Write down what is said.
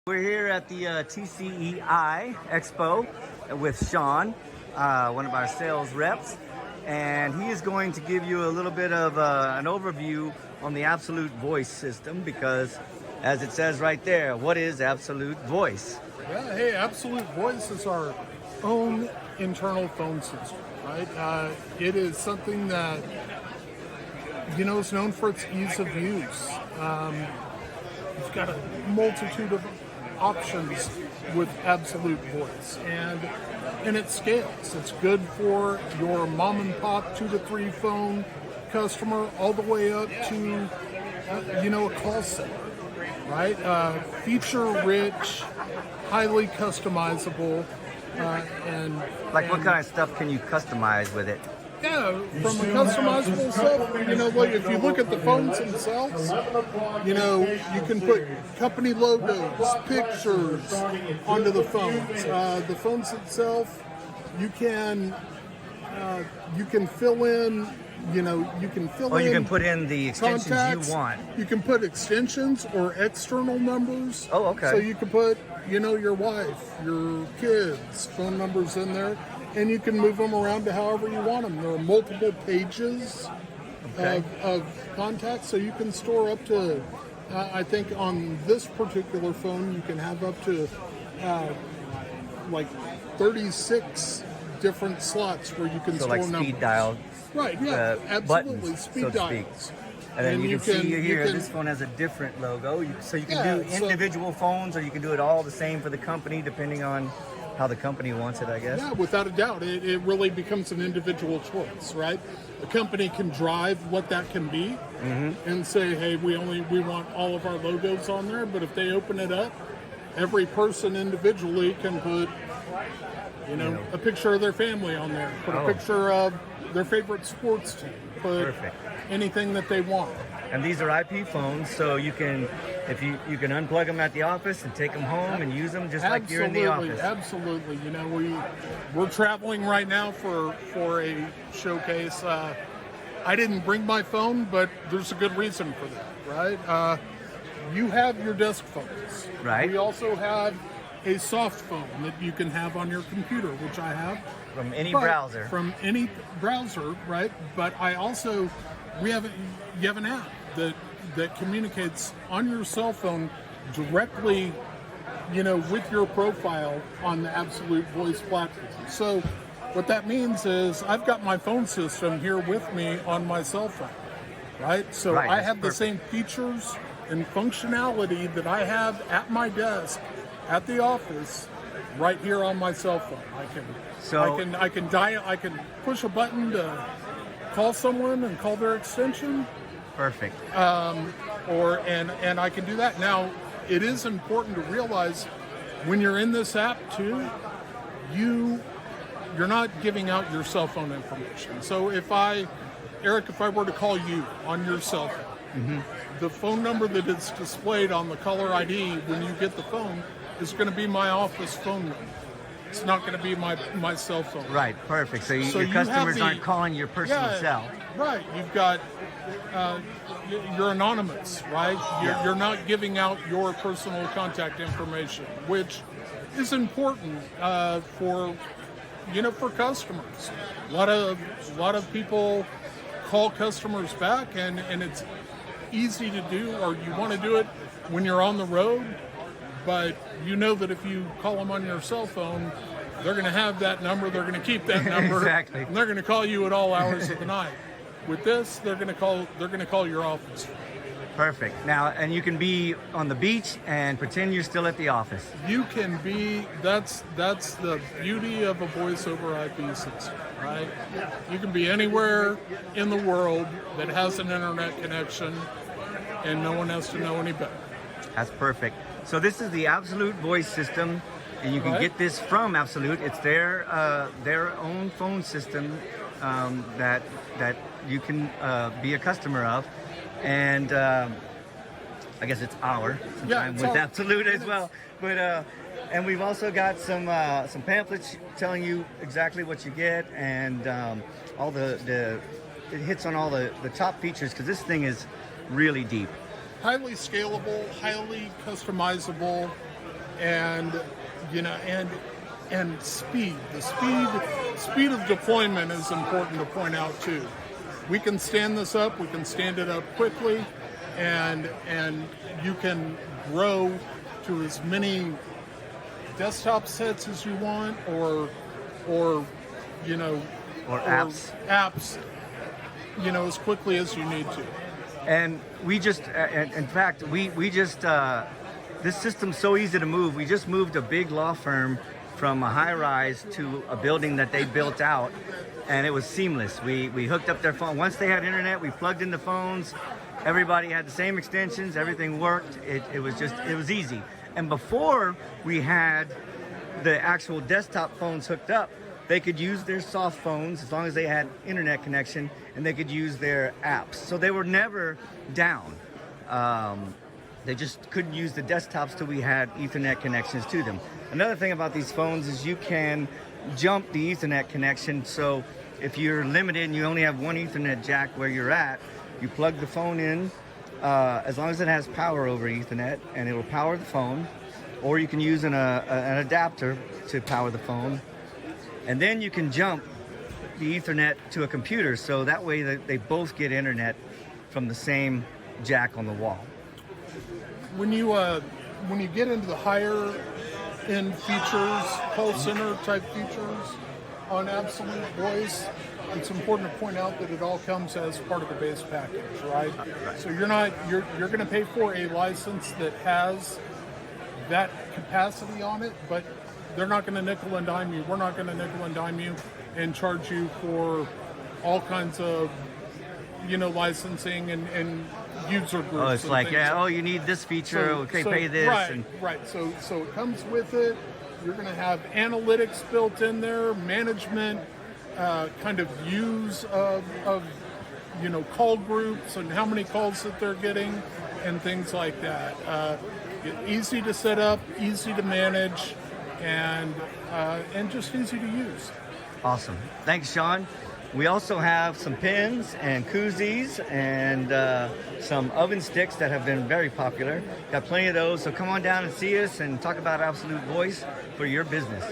We're here at the TCEI Expo with Sean, one of our sales reps, and he is going to give you a little bit of an overview on the Absolute Voice system because, as it says right there, what is Absolute Voice? Yeah, hey, Absolute Voice is our own internal phone system, right? It is something that, is known for its ease of use. You've got a multitude of options with Absolute Voice, and it scales. It's good for your mom and pop 2 to 3 phone customer all the way up to a call center, right? Feature rich, highly customizable, and what kind of stuff can you customize with it? yeah, from a customizable stuff, like if you look at the phones themselves, you can put company logos, pictures onto the phones. The phones itself, you can fill in, you can fill in. You can put in the extensions contacts. you want. You can put extensions or external numbers. Oh, okay. So you can put, your wife, your kids' phone numbers in there. And you can move them around to however you want them. There are multiple pages of contacts, so you can store up to, I think on this particular phone, you can have up to 36 different slots where you can store like numbers. Speed dial. Right, yeah, absolutely. Buttons, Speed so to dials. speak. And then you can see here, this phone has a different logo. So you can do individual phones, or you can do it all the same for the company, depending on how the company wants it, I guess. Yeah, without a doubt. It really becomes an individual choice, right? The company can drive what that can be and say, hey, we want all of our logos on there, but if they open it up, every person individually can put, a picture of their family on there, put a picture of their favorite sports team, put anything that they want. And these are IP phones, so you can, if you can unplug them at the office and take them home and use them just like you're in the office. Absolutely. We're traveling right now for a showcase. I didn't bring my phone, but there's a good reason for that, right? You have your desk phones. Right. We also have a soft phone that you can have on your computer, which I have. From any browser. From any browser, right? But you have an app that communicates on your cell phone directly, with your profile on the Absolute Voice platform. So what that means is I've got my phone system here with me on my cell phone, right? So I have the same features and functionality that I have at my desk at the office right here on my cell phone. I can dial, I can push a button to call someone and call their extension. Perfect. And I can do that. Now, it is important to realize when you're in this app too, you're not giving out your cell phone information. So Eric, if I were to call you on your cell phone, the phone number that is displayed on the caller ID when you get the phone is going to be my office phone number. It's not going to be my cell phone. Right, perfect. So your customers aren't calling your personal cell. Right. You've got, you're anonymous, right? You're not giving out your personal contact information, which is important for customers. A lot of people call customers back, and it's easy to do, or you want to do it when you're on the road. But that if you call them on your cell phone, they're going to have that number. They're going to keep that number. Exactly. And they're going to call you at all hours of the night. With this, they're going to call your office. Perfect. Now, and you can be on the beach and pretend you're still at the office. You can be. That's the beauty of a voice over IP system, right? You can be anywhere in the world that has an internet connection, and no one has to know any better. That's perfect. So this is the Absolute Voice system, and you can get this from Absolute. It's their own phone system that you can be a customer of, and I guess it's with Absolute as well. But and we've also got some pamphlets telling you exactly what you get, and all it hits on all the top features, because this thing is really deep. Highly scalable, highly customizable, and and speed. The speed of deployment is important to point out too. We can stand this up. We can stand it up quickly, and you can grow to as many desktop sets as you want, or apps, as quickly as you need to. And we just, in fact, we just, this system's so easy to move. We just moved a big law firm from a high rise to a building that they built out, and it was seamless. We hooked up their phone. Once they had internet, we plugged in the phones. Everybody had the same extensions. Everything worked. It was easy. And before we had the actual desktop phones hooked up, they could use their soft phones as long as they had internet connection, and they could use their apps. So they were never down. They just couldn't use the desktops till we had Ethernet connections to them. Another thing about these phones is you can jump the Ethernet connection. So if you're limited and you only have one Ethernet jack where you're at, you plug the phone in, as long as it has power over Ethernet, and it will power the phone, or you can use an adapter to power the phone. And then you can jump the Ethernet to a computer, so that way they both get internet from the same jack on the wall. When you get into the higher end features, call center type features on Absolute Voice, it's important to point out that it all comes as part of the base package, right? So you're going to pay for a license that has that capacity on it, but they're not going to nickel and dime you. We're not going to nickel and dime you and charge you for all kinds of, licensing and user groups. Oh, it's like, you need this feature. Okay, pay this. Right. So it comes with it. You're going to have analytics built in there, management, kind of views of call groups and how many calls that they're getting and things like that. Easy to set up, easy to manage, and just easy to use. Awesome. Thanks, Sean. We also have some pins and koozies and some oven sticks that have been very popular. Got plenty of those, so come on down and see us and talk about Absolute Voice for your business.